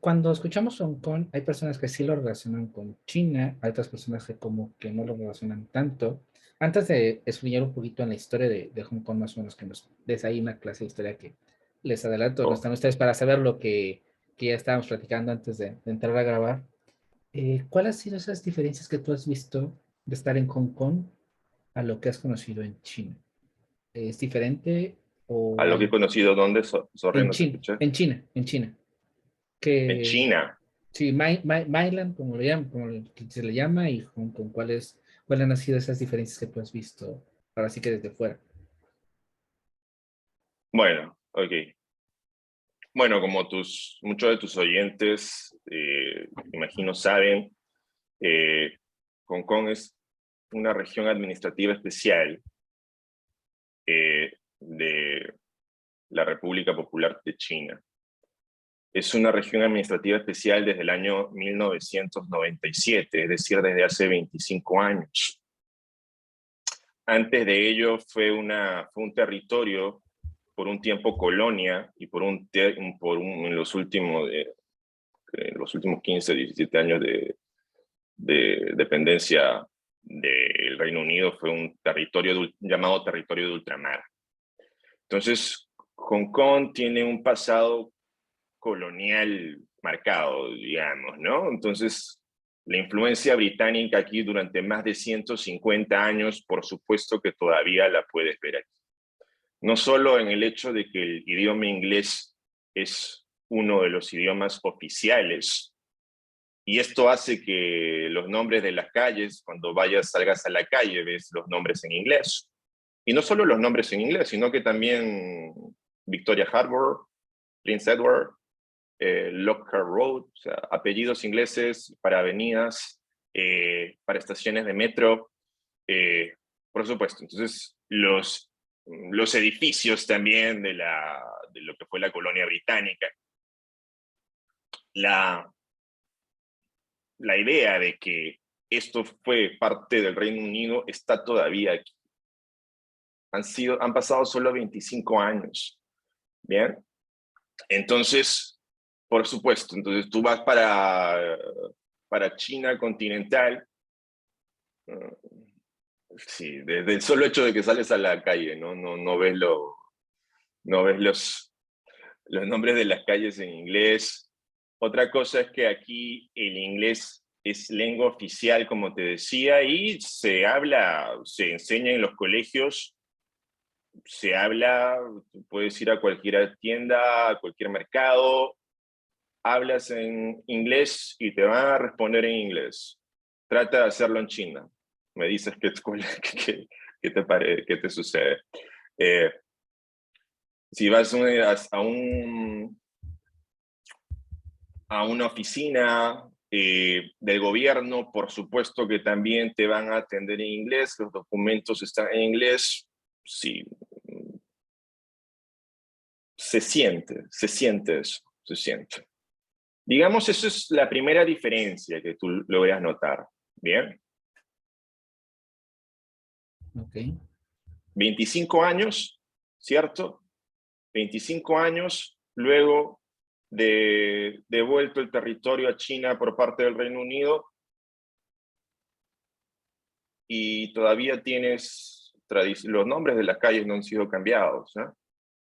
Cuando escuchamos Hong Kong, hay personas que sí lo relacionan con China, hay otras personas que como que no lo relacionan tanto. Antes de estudiar un poquito en la historia de Hong Kong, más o menos que nos des ahí una clase de historia que les adelanto, no Oh, están ustedes para saber lo que ya estábamos platicando antes de entrar a grabar. ¿Cuáles han sido esas diferencias que tú has visto de estar en Hong Kong a lo que has conocido en China? ¿Es diferente a o lo que he hay conocido, ¿dónde? Sorry, en no te China, escuché. en China? En Que China. sí, Mainland, como lo llaman, se le llama, y Hong Kong, ¿cuáles han sido esas diferencias que tú has visto, ahora sí que desde fuera? Bueno, ok. Bueno, como muchos de tus oyentes, imagino, saben, eh, Hong Kong es una región administrativa especial de la República Popular de China. Es una región administrativa especial desde el año 1997, es decir, desde hace 25 años. Antes de ello fue un territorio, por un tiempo colonia, y en los últimos 15, 17 años de dependencia del Reino Unido, fue un territorio llamado territorio de ultramar. Entonces, Hong Kong tiene un pasado colonial marcado, digamos, ¿no? Entonces, la influencia británica aquí durante más de 150 años, por supuesto que todavía la puedes ver aquí. No solo en el hecho de que el idioma inglés es uno de los idiomas oficiales, y esto hace que los nombres de las calles, cuando salgas a la calle, ves los nombres en inglés. Y no solo los nombres en inglés, sino que también Victoria Harbour, Prince Edward, Lockhart Road, o sea, apellidos ingleses para avenidas, para estaciones de metro, eh, por supuesto. Entonces, los edificios también de lo que fue la colonia británica, la, la idea de que esto fue parte del Reino Unido está todavía aquí. Han pasado solo 25 años, ¿bien? Entonces, por supuesto, entonces tú vas para China continental. Sí, desde el solo hecho de que sales a la calle, no ves, no ves los nombres de las calles en inglés. Otra cosa es que aquí el inglés es lengua oficial, como te decía, y se enseña en los colegios, se habla, tú puedes ir a cualquier tienda, a cualquier mercado, hablas en inglés y te van a responder en inglés. Trata de hacerlo en China. Me dices qué te sucede. Eh, si vas a una oficina del gobierno, por supuesto que también te van a atender en inglés, los documentos están en inglés. Sí, se siente eso, se siente. Digamos, eso es la primera diferencia que tú logras notar. Bien, Ok. 25 años, ¿cierto? 25 años luego de devuelto el territorio a China por parte del Reino Unido, y todavía tienes los nombres de las calles no han sido cambiados, ¿eh?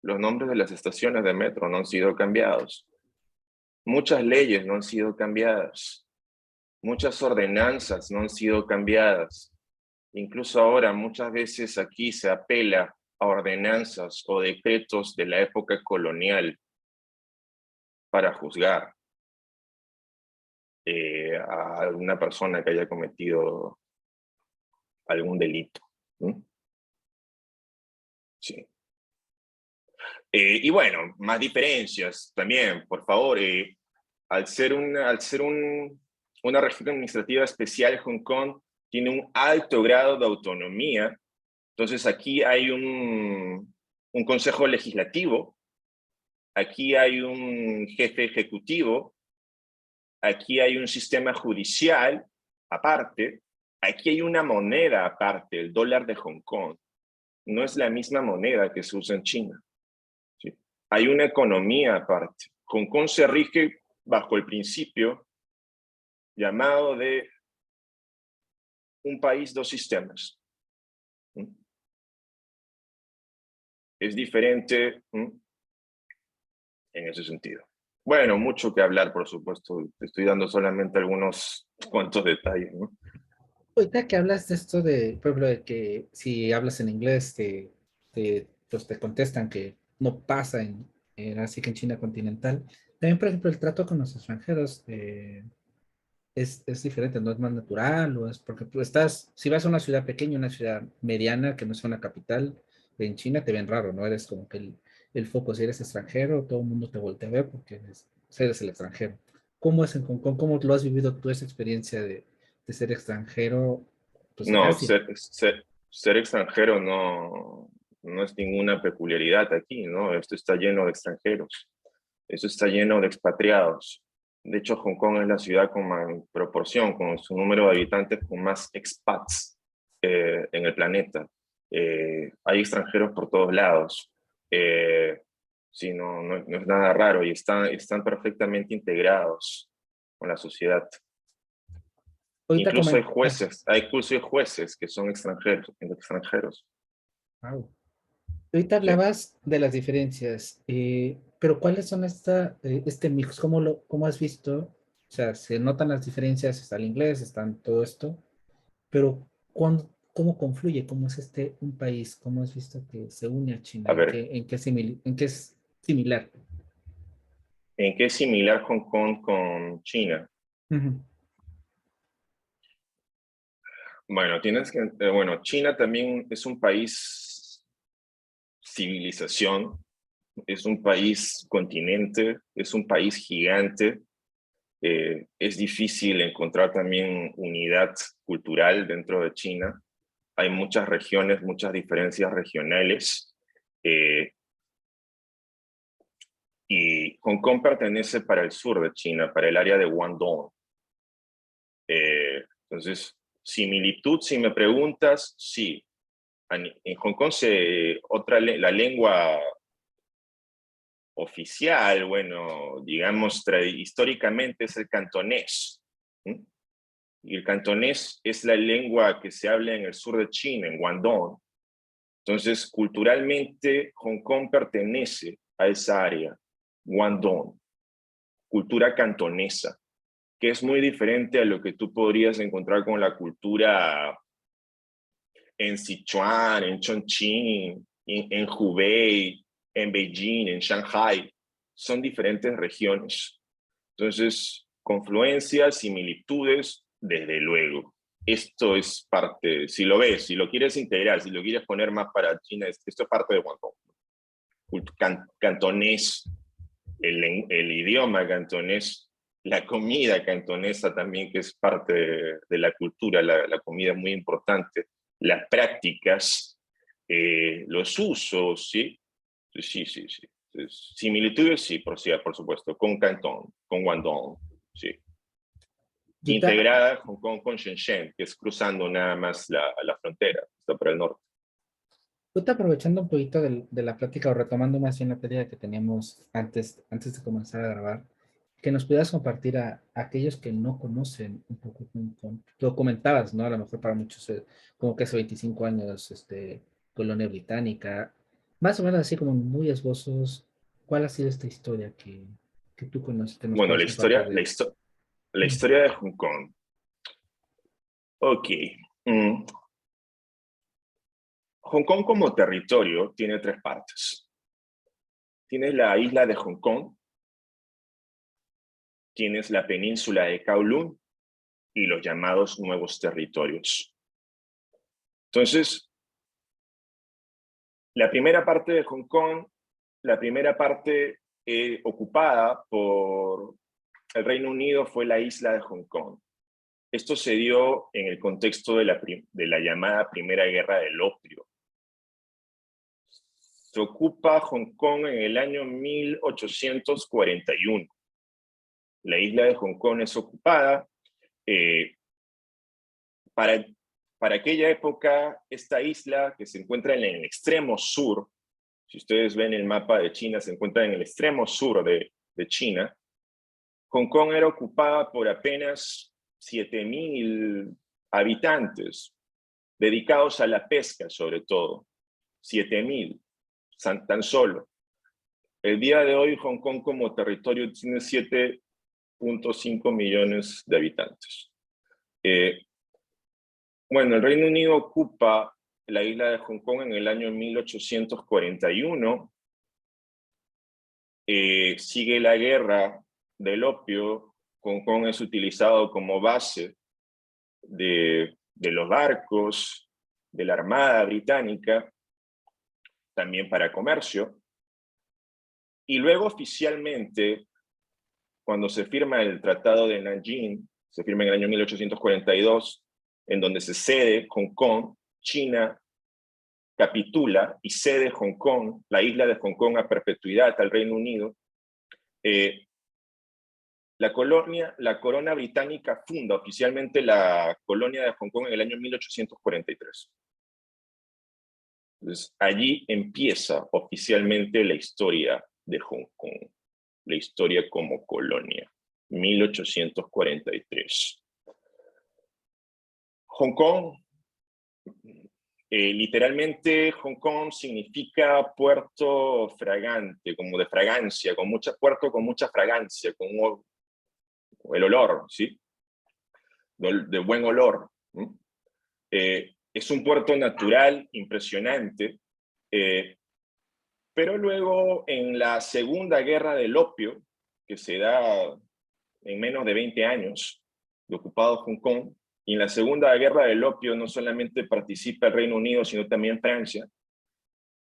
Los nombres de las estaciones de metro no han sido cambiados. Muchas leyes no han sido cambiadas. Muchas ordenanzas no han sido cambiadas. Incluso ahora muchas veces aquí se apela a ordenanzas o decretos de la época colonial para juzgar a alguna persona que haya cometido algún delito. ¿Mm? Sí. Y bueno, más diferencias también, por favor. Una región administrativa especial, Hong Kong tiene un alto grado de autonomía. Entonces aquí hay un consejo legislativo, aquí hay un jefe ejecutivo, aquí hay un sistema judicial aparte, aquí hay una moneda aparte, el dólar de Hong Kong. No es la misma moneda que se usa en China. ¿Sí? Hay una economía aparte. Hong Kong se rige bajo el principio llamado de un país, dos sistemas. Es diferente en ese sentido. Bueno, mucho que hablar, por supuesto. Te estoy dando solamente algunos cuantos detalles, ¿no? Ahorita que hablas de esto de, por ejemplo, de que si hablas en inglés, pues te contestan que no pasa así que en China continental. También, por ejemplo, el trato con los extranjeros es diferente, no es más natural, o es porque tú estás, si vas a una ciudad pequeña, una ciudad mediana, que no es una capital, en China te ven raro, ¿no? Eres como que el foco, si eres extranjero, todo el mundo te voltea a ver porque eres el extranjero. ¿Cómo es en Hong Kong? ¿Cómo lo has vivido tú esa experiencia de ser extranjero, pues en No, Asia? ser extranjero no es ninguna peculiaridad aquí, ¿no? Esto está lleno de extranjeros. Esto está lleno de expatriados. De hecho, Hong Kong es la ciudad en proporción, con su número de habitantes, con más expats en el planeta. Hay extranjeros por todos lados. Sí, no es nada raro y están perfectamente integrados con la sociedad. Ahorita Incluso comentas, hay jueces que son extranjeros. wow. Ahorita Sí. hablabas de las diferencias, pero ¿cuáles son este mix? ¿Cómo has visto? O sea, se notan las diferencias, está el inglés, están todo esto, pero ¿cómo confluye? ¿Cómo es un país? ¿Cómo has visto que se une a China? A ver, En qué es similar? ¿en qué es similar Hong Kong con China? Ujú. Bueno, bueno, China también es un país civilización, es un país continente, es un país gigante. Es difícil encontrar también unidad cultural dentro de China. Hay muchas regiones, muchas diferencias regionales. eh, y Hong Kong pertenece para el sur de China, para el área de Guangdong. Entonces, similitud, si me preguntas, sí. En Hong Kong la lengua oficial, bueno, digamos, históricamente es el cantonés. ¿Sí? Y el cantonés es la lengua que se habla en el sur de China, en Guangdong. Entonces, culturalmente, Hong Kong pertenece a esa área, Guangdong, cultura cantonesa, que es muy diferente a lo que tú podrías encontrar con la cultura en Sichuan, en Chongqing, en Hubei, en Beijing, en Shanghai. Son diferentes regiones. Entonces, confluencias, similitudes, desde luego. Esto es parte, si lo ves, si lo quieres integrar, si lo quieres poner más para China, esto es parte de Guangdong. Cantonés, el idioma cantonés, la comida cantonesa también, que es parte de la cultura, la comida es muy importante, las prácticas, los usos, ¿sí? Sí. Similitudes, sí, por supuesto, con Cantón, con Guangdong, sí. Yo ahorita, Integrada Hong Kong con Shenzhen, que es cruzando nada más la frontera, está por el norte. ahorita aprovechando un poquito de la plática o retomando más bien la plática que teníamos antes de comenzar a grabar, que nos pudieras compartir a aquellos que no conocen un poco Hong Kong. Lo comentabas, ¿no? A lo mejor para muchos, como que hace 25 años, colonia británica, más o menos así como muy esbozos. ¿Cuál ha sido esta historia que tú conoces, que nos Bueno, puedes compartir de ella? la historia de Hong Kong. Ok. Mm. Hong Kong como territorio tiene tres partes. Tienes la isla de Hong Kong, tienes la península de Kowloon y los llamados nuevos territorios. Entonces, la primera parte de Hong Kong, la primera parte ocupada por el Reino Unido fue la isla de Hong Kong. Esto se dio en el contexto de la llamada Primera Guerra del Opio. Se ocupa Hong Kong en el año 1841. La isla de Hong Kong es ocupada. Eh, para, para aquella época, esta isla, que se encuentra en el extremo sur, si ustedes ven el mapa de China, se encuentra en el extremo sur de de China, Hong Kong era ocupada por apenas 7.000 habitantes, dedicados a la pesca sobre todo. 7.000, tan solo. El día de hoy Hong Kong como territorio tiene 7.5 millones de habitantes. Bueno, el Reino Unido ocupa la isla de Hong Kong en el año 1841. Sigue la guerra del opio. Hong Kong es utilizado como base de los barcos, de la Armada Británica, también para comercio. Y luego oficialmente, cuando se firma el Tratado de Nanjing, se firma en el año 1842, en donde se cede Hong Kong, China capitula y cede Hong Kong, la isla de Hong Kong, a perpetuidad al Reino Unido. La corona británica funda oficialmente la colonia de Hong Kong en el año 1843. Entonces, allí empieza oficialmente la historia de Hong Kong, la historia como colonia, 1843. Hong Kong, literalmente Hong Kong significa puerto fragante, como de fragancia, puerto con mucha fragancia, con el olor, ¿sí? De buen olor. Es un puerto natural impresionante, pero luego en la Segunda Guerra del Opio, que se da en menos de 20 años de ocupado Hong Kong, y en la Segunda Guerra del Opio no solamente participa el Reino Unido, sino también Francia.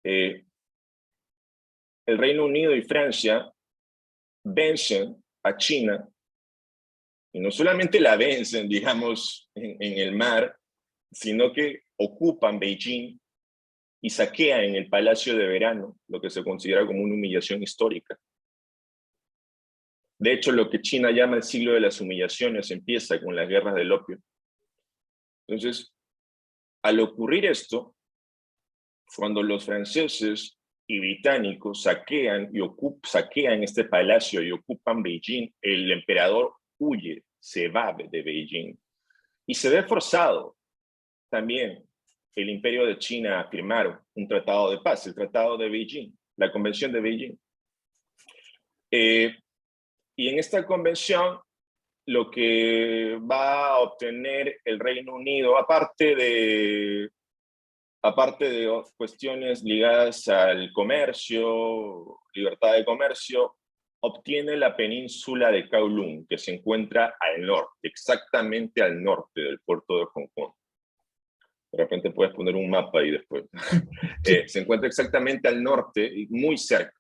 El Reino Unido y Francia vencen a China, y no solamente la vencen, digamos, en el mar, sino que ocupan Beijing y saquean el Palacio de Verano, lo que se considera como una humillación histórica. De hecho, lo que China llama el siglo de las humillaciones empieza con las guerras del opio. Entonces, al ocurrir esto, cuando los franceses y británicos saquean este palacio y ocupan Beijing, el emperador huye, se va de Beijing. Y se ve forzado también el imperio de China a firmar un tratado de paz, el Tratado de Beijing, la Convención de Beijing. Y en esta convención, lo que va a obtener el Reino Unido, aparte de cuestiones ligadas al comercio, libertad de comercio, obtiene la península de Kowloon, que se encuentra al norte, exactamente al norte del puerto de Hong Kong. De repente puedes poner un mapa ahí después. Se encuentra exactamente al norte, muy cerca.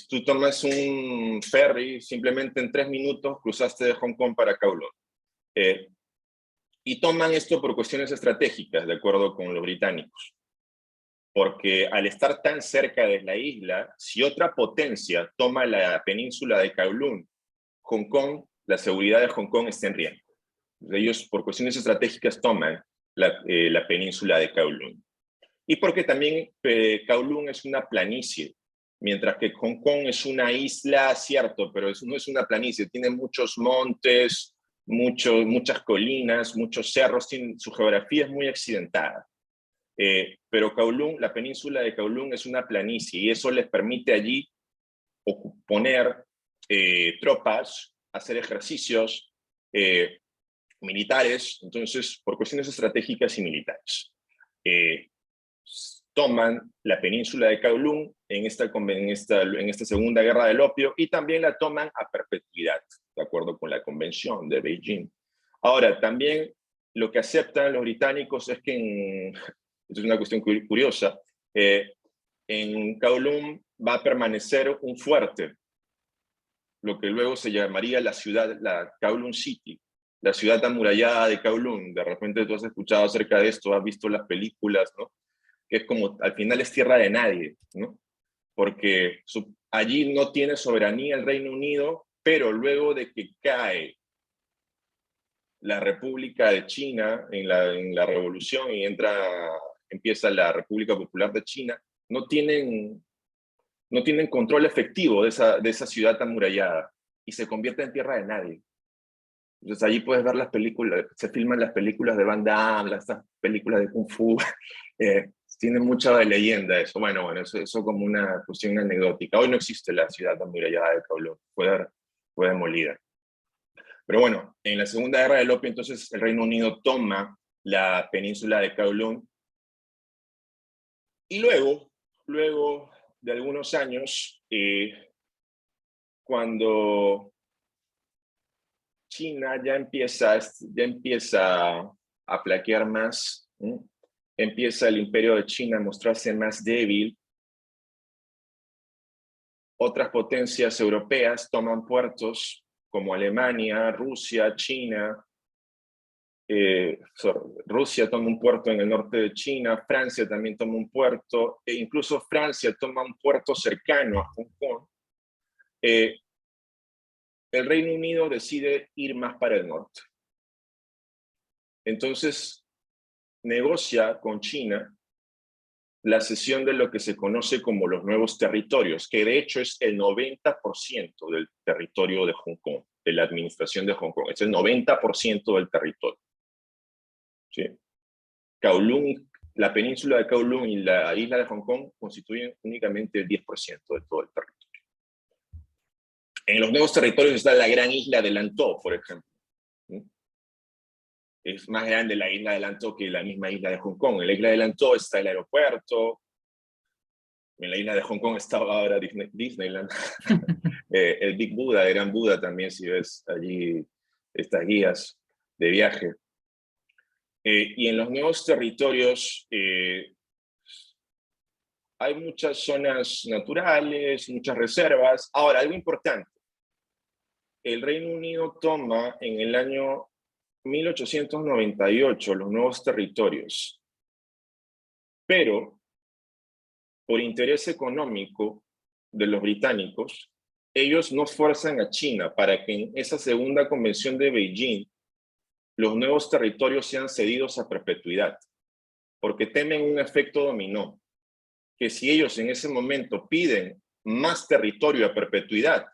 Tú tomas un ferry, simplemente en 3 minutos cruzaste de Hong Kong para Kowloon. Y toman esto por cuestiones estratégicas, de acuerdo con los británicos. Porque al estar tan cerca de la isla, si otra potencia toma la península de Kowloon, Hong Kong, la seguridad de Hong Kong está en riesgo. Ellos, por cuestiones estratégicas, toman la península de Kowloon. Y porque también Kowloon es una planicie, mientras que Hong Kong es una isla, cierto, pero no es una planicie, tiene muchos montes, muchas colinas, muchos cerros, su geografía es muy accidentada. Pero Kowloon, la península de Kowloon es una planicie y eso les permite allí poner tropas, hacer ejercicios militares, entonces por cuestiones estratégicas y militares. Toman la península de Kowloon en esta Segunda Guerra del Opio y también la toman a perpetuidad, de acuerdo con la Convención de Beijing. Ahora, también lo que aceptan los británicos es que, esto es una cuestión curiosa, en Kowloon va a permanecer un fuerte, lo que luego se llamaría la Kowloon City, la ciudad amurallada de Kowloon. De repente tú has escuchado acerca de esto, has visto las películas, ¿no? Que es como, al final es tierra de nadie, ¿no? Porque allí no tiene soberanía el Reino Unido, pero luego de que cae la República de China en la revolución y empieza la República Popular de China, no tienen no tienen control efectivo de esa ciudad amurallada y se convierte en tierra de nadie. Entonces allí puedes ver las películas, se filman las películas de Van Damme, las películas de Kung Fu, tiene mucha de leyenda eso. Bueno, eso como una cuestión anecdótica. Hoy no existe la ciudad amurallada de Kowloon, fue demolida. Pero bueno, en la Segunda Guerra del Opio, entonces el Reino Unido toma la península de Kowloon y luego de algunos años, cuando China ya empieza a flaquear más, ¿sí? Empieza el imperio de China a mostrarse más débil, otras potencias europeas toman puertos como Alemania, Rusia, China. Rusia toma un puerto en el norte de China, Francia también toma un puerto, e incluso Francia toma un puerto cercano a Hong Kong. El Reino Unido decide ir más para el norte. Entonces, negocia con China la cesión de lo que se conoce como los nuevos territorios, que de hecho es el 90% del territorio de Hong Kong, de la administración de Hong Kong. Es el 90% del territorio. ¿Sí? Kowloon, la península de Kowloon y la isla de Hong Kong constituyen únicamente el 10% de todo el territorio. En los nuevos territorios está la gran isla de Lantau, por ejemplo. ¿Sí? Es más grande la isla de Lantau que la misma isla de Hong Kong. En la isla de Lantau está el aeropuerto. En la isla de Hong Kong está ahora Disneyland. El Big Buddha, el Gran Buda también, si ves allí estas guías de viaje. Y en los nuevos territorios hay muchas zonas naturales, muchas reservas. Ahora, algo importante. El Reino Unido toma en el año 1898 los nuevos territorios, pero por interés económico de los británicos, ellos no fuerzan a China para que en esa segunda convención de Beijing los nuevos territorios sean cedidos a perpetuidad, porque temen un efecto dominó, que si ellos en ese momento piden más territorio a perpetuidad,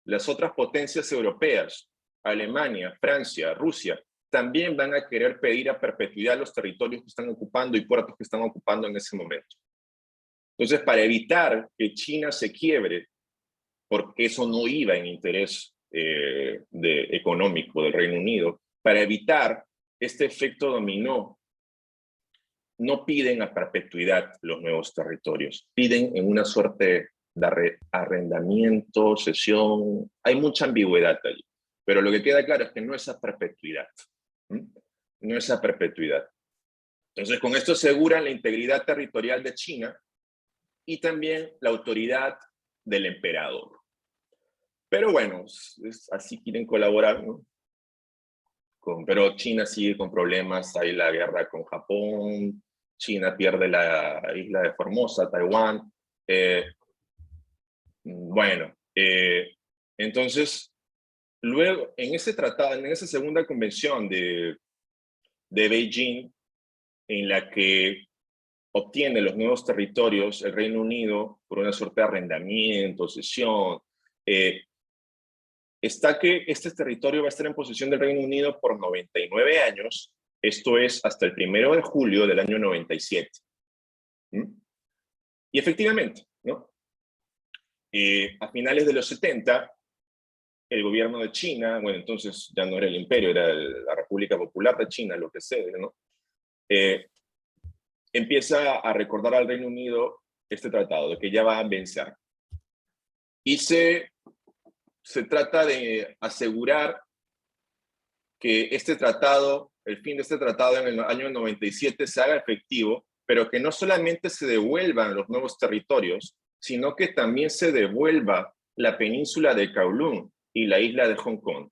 las otras potencias europeas, Alemania, Francia, Rusia, también van a querer pedir a perpetuidad los territorios que están ocupando y puertos que están ocupando en ese momento. Entonces, para evitar que China se quiebre, porque eso no iba en interés económico del Reino Unido, para evitar este efecto dominó, no piden a perpetuidad los nuevos territorios, piden en una suerte de arrendamiento, cesión. Hay mucha ambigüedad allí, pero lo que queda claro es que no es a perpetuidad. No es a perpetuidad. Entonces, con esto aseguran la integridad territorial de China y también la autoridad del emperador. Pero bueno, así quieren colaborar, ¿no? Pero China sigue con problemas, hay la guerra con Japón, China pierde la isla de Formosa, Taiwán. Entonces, luego, en ese tratado, en esa segunda convención de Beijing, en la que obtiene los nuevos territorios el Reino Unido por una suerte de arrendamiento, cesión, está que este territorio va a estar en posesión del Reino Unido por 99 años, esto es hasta el 1 de julio del año 97. Y efectivamente, ¿no? A finales de los 70, el gobierno de China, bueno, entonces ya no era el imperio, era la República Popular de China, lo que sea, ¿no? Empieza a recordar al Reino Unido este tratado, de que ya va a vencer. Y se trata de asegurar que este tratado, el fin de este tratado en el año 97 se haga efectivo, pero que no solamente se devuelvan los nuevos territorios, sino que también se devuelva la península de Kowloon y la isla de Hong Kong.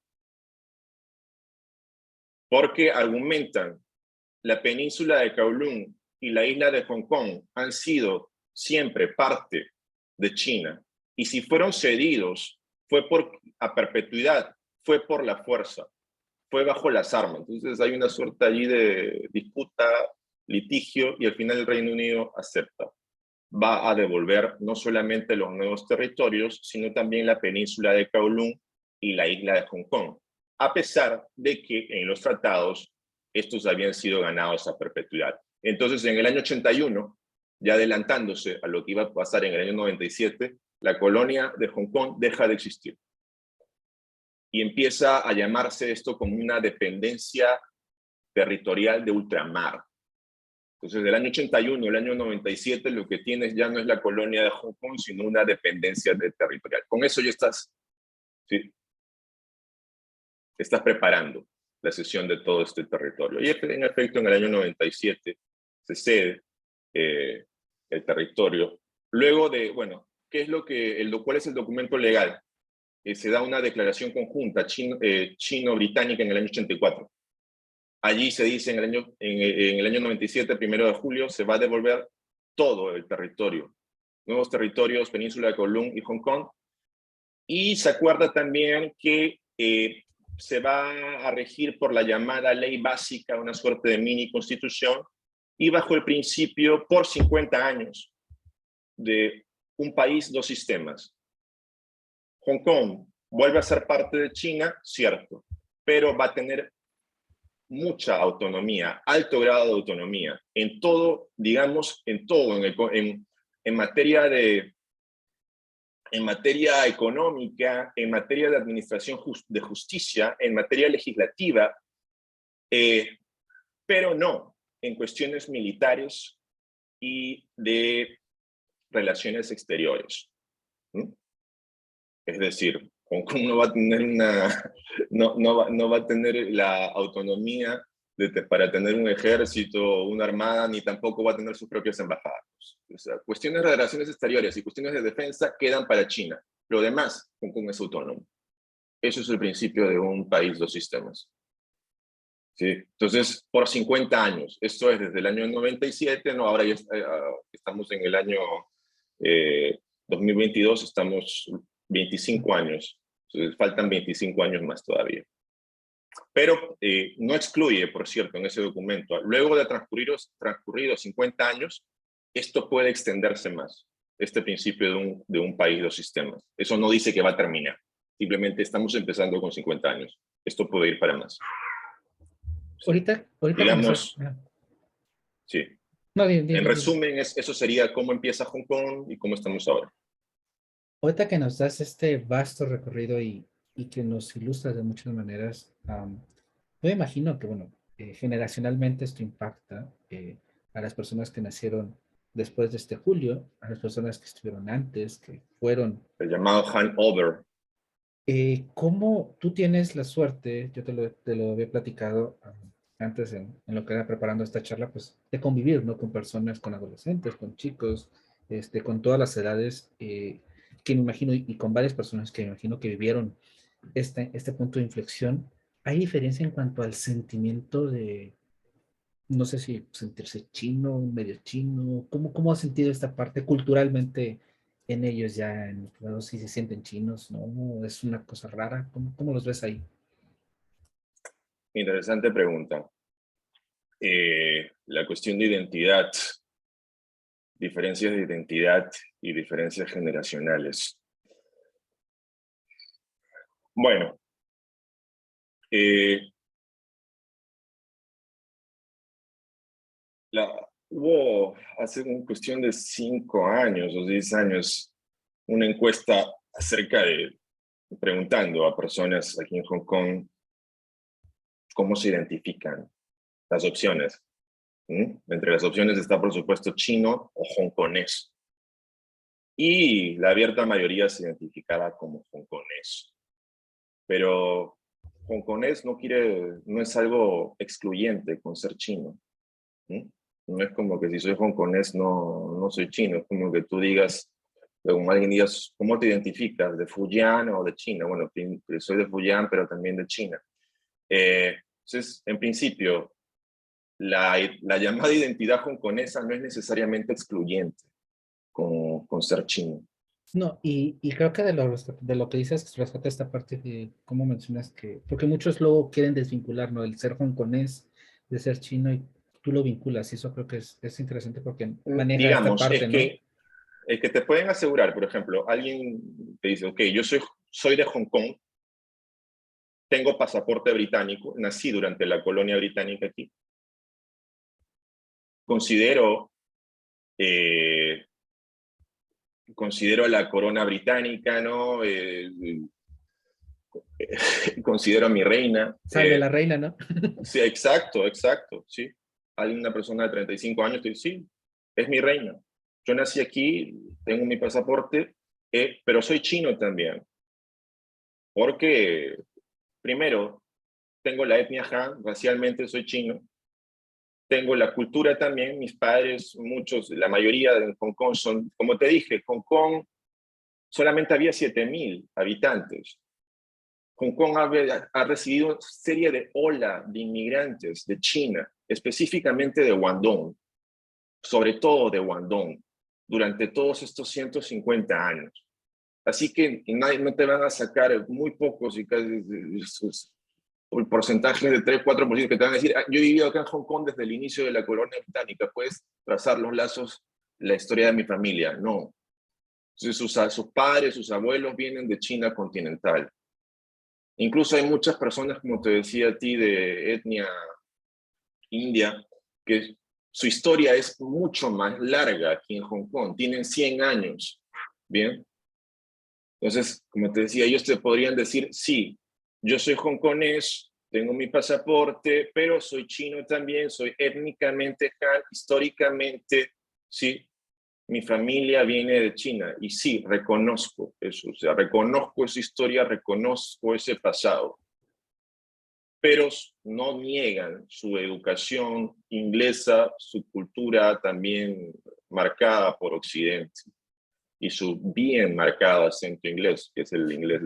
Porque argumentan, la península de Kowloon y la isla de Hong Kong han sido siempre parte de China, y si fueron cedidos fue a perpetuidad, fue por la fuerza, fue bajo las armas. Entonces hay una suerte allí de disputa, litigio, y al final el Reino Unido acepta. va a devolver no solamente los nuevos territorios, sino también la península de Kowloon y la isla de Hong Kong, a pesar de que en los tratados estos habían sido ganados a perpetuidad. Entonces, en el año 81, ya adelantándose a lo que iba a pasar en el año 97, la colonia de Hong Kong deja de existir. Y empieza a llamarse esto como una dependencia territorial de ultramar. Entonces, del año 81 al año 97, lo que tienes ya no es la colonia de Hong Kong, sino una dependencia territorial. Con eso ya estás, ¿sí? Estás preparando la cesión de todo este territorio. Y en efecto, en el año 97 se cede el territorio. Luego de, bueno, ¿qué es lo que, ¿cuál es el documento legal? Se da una declaración conjunta chino-británica en el año 84. Allí se dice en el año 97, 1 de julio, se va a devolver todo el territorio. Nuevos territorios, Península de Kowloon y Hong Kong. Y se acuerda también que se va a regir por la llamada ley básica, una suerte de mini constitución, y bajo el principio por 50 años de un país, dos sistemas. Hong Kong vuelve a ser parte de China, cierto, pero va a tener mucha autonomía, alto grado de autonomía, en todo, digamos, en todo, en materia económica, en materia de administración de justicia, en materia legislativa, pero no en cuestiones militares y de relaciones exteriores. ¿Mm? Es decir, Hong Kong no va a tener no va a tener la autonomía para tener un ejército, una armada, ni tampoco va a tener sus propias embajadas. O sea, cuestiones de relaciones exteriores y cuestiones de defensa quedan para China. Lo demás, Hong Kong es autónomo. Eso es el principio de un país, dos sistemas. ¿Sí? Entonces, por 50 años, esto es desde el año 97, ¿no? Ahora ya estamos en el año 2022, estamos 25 años. Entonces, faltan 25 años más todavía. Pero no excluye, por cierto, en ese documento, luego de transcurridos 50 años, esto puede extenderse más, este principio de un país, dos sistemas. Eso no dice que va a terminar, simplemente estamos empezando con 50 años. Esto puede ir para más. Ahorita digamos, sí. No, en resumen, eso sería cómo empieza Hong Kong y cómo estamos ahora. Ahorita que nos das este vasto recorrido y que nos ilustras de muchas maneras, yo me imagino que, bueno, generacionalmente esto impacta a las personas que nacieron después de este julio, a las personas que estuvieron antes, que fueron. El llamado handover. ¿Cómo tú tienes la suerte, yo te lo había platicado antes en lo que era preparando esta charla, pues de convivir, ¿no? Con personas, con adolescentes, con chicos, con todas las edades, que me imagino, y con varias personas que me imagino que vivieron este punto de inflexión. ¿Hay diferencia en cuanto al sentimiento de, no sé si sentirse chino, medio chino? ¿Cómo has sentido esta parte culturalmente en ellos ya? No sé si se sienten chinos, ¿no? ¿Es una cosa rara? ¿Cómo los ves ahí? Interesante pregunta. La cuestión de identidad, diferencias de identidad y diferencias generacionales. Bueno, hubo hace una cuestión de 5 años o 10 años una encuesta preguntando a personas aquí en Hong Kong cómo se identifican las opciones. Entre las opciones está, por supuesto, chino o hongkonés. Y la abierta mayoría se identificaba como hongkonés. Pero hongkonés no es algo excluyente con ser chino. No es como que si soy hongkonés no soy chino. Es como que tú digas, como alguien digas, ¿cómo te identificas? ¿De Fujian o de China? Bueno, soy de Fujian, pero también de China. Entonces, en principio, la llamada identidad hongkonesa no es necesariamente excluyente con ser chino. No, y creo que de lo que dices, rescata esta parte de cómo mencionas que, porque muchos luego quieren desvincular, ¿no? El ser hongkonés de ser chino, y tú lo vinculas, y eso creo que es interesante porque maneja esta Digamos, parte, es ¿no? que es que te pueden asegurar, por ejemplo, alguien te dice, ok, yo soy de Hong Kong, tengo pasaporte británico, nací durante la colonia británica aquí, considero, eh, considero la corona británica, ¿no? Considero a mi reina. Salve la reina, ¿no? Sí, exacto, exacto, sí. Hay una persona de 35 años que dice, sí, es mi reina. Yo nací aquí, tengo mi pasaporte, pero soy chino también. Porque, primero, tengo la etnia Han, racialmente soy chino. Tengo la cultura también, mis padres, muchos, la mayoría de Hong Kong son, como te dije, Hong Kong solamente había 7.000 habitantes. Hong Kong ha recibido serie de ola de inmigrantes de China, específicamente de Guangdong, sobre todo de Guangdong, durante todos estos 150 años. Así que no te van a sacar muy pocos y casi el porcentaje de 3-4% que te van a decir, yo he vivido acá en Hong Kong desde el inicio de la colonia británica, puedes trazar los lazos, la historia de mi familia. No. Entonces, sus padres, sus abuelos vienen de China continental. Incluso hay muchas personas, como te decía a ti, de etnia india, que su historia es mucho más larga aquí en Hong Kong. Tienen 100 años, ¿bien? Entonces, como te decía, ellos te podrían decir, sí, yo soy hongkonés, tengo mi pasaporte, pero soy chino también, soy étnicamente Han, históricamente, sí, mi familia viene de China. Y sí, reconozco eso, o sea, reconozco esa historia, reconozco ese pasado. Pero no niegan su educación inglesa, su cultura también marcada por Occidente y su bien marcado acento inglés, que es el inglés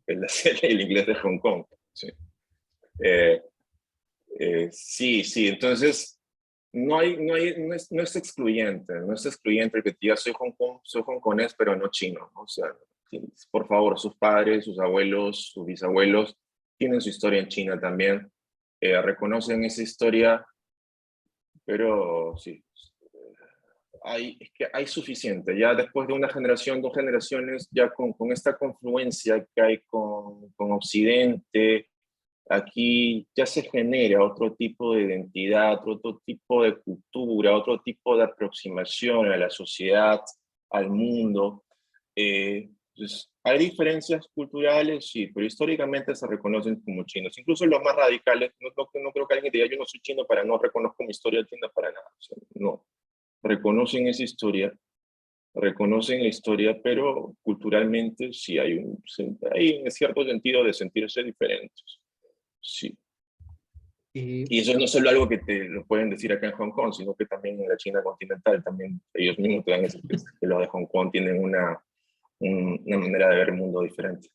el inglés de Hong Kong. Sí. Sí, sí, entonces no es excluyente, no es excluyente el que diga soy hongkonés, pero no chino, ¿no? O sea, por favor, sus padres, sus abuelos, sus bisabuelos tienen su historia en China también, reconocen esa historia, pero sí, es que hay suficiente, ya después de una generación, 2 generaciones, ya con esta confluencia que hay con Occidente, aquí ya se genera otro tipo de identidad, otro tipo de cultura, otro tipo de aproximación a la sociedad, al mundo. Entonces, hay diferencias culturales, sí, pero históricamente se reconocen como chinos. Incluso los más radicales, no creo que alguien diga yo no soy chino para no reconozco mi historia china para nada. O sea, no, reconocen esa historia, reconocen la historia, pero culturalmente sí hay un cierto sentido de sentirse diferentes. Sí. Y Y eso no es solo algo que te lo pueden decir acá en Hong Kong, sino que también en la China continental, también ellos mismos te van a decir que los de Hong Kong tienen una manera de ver el mundo diferente.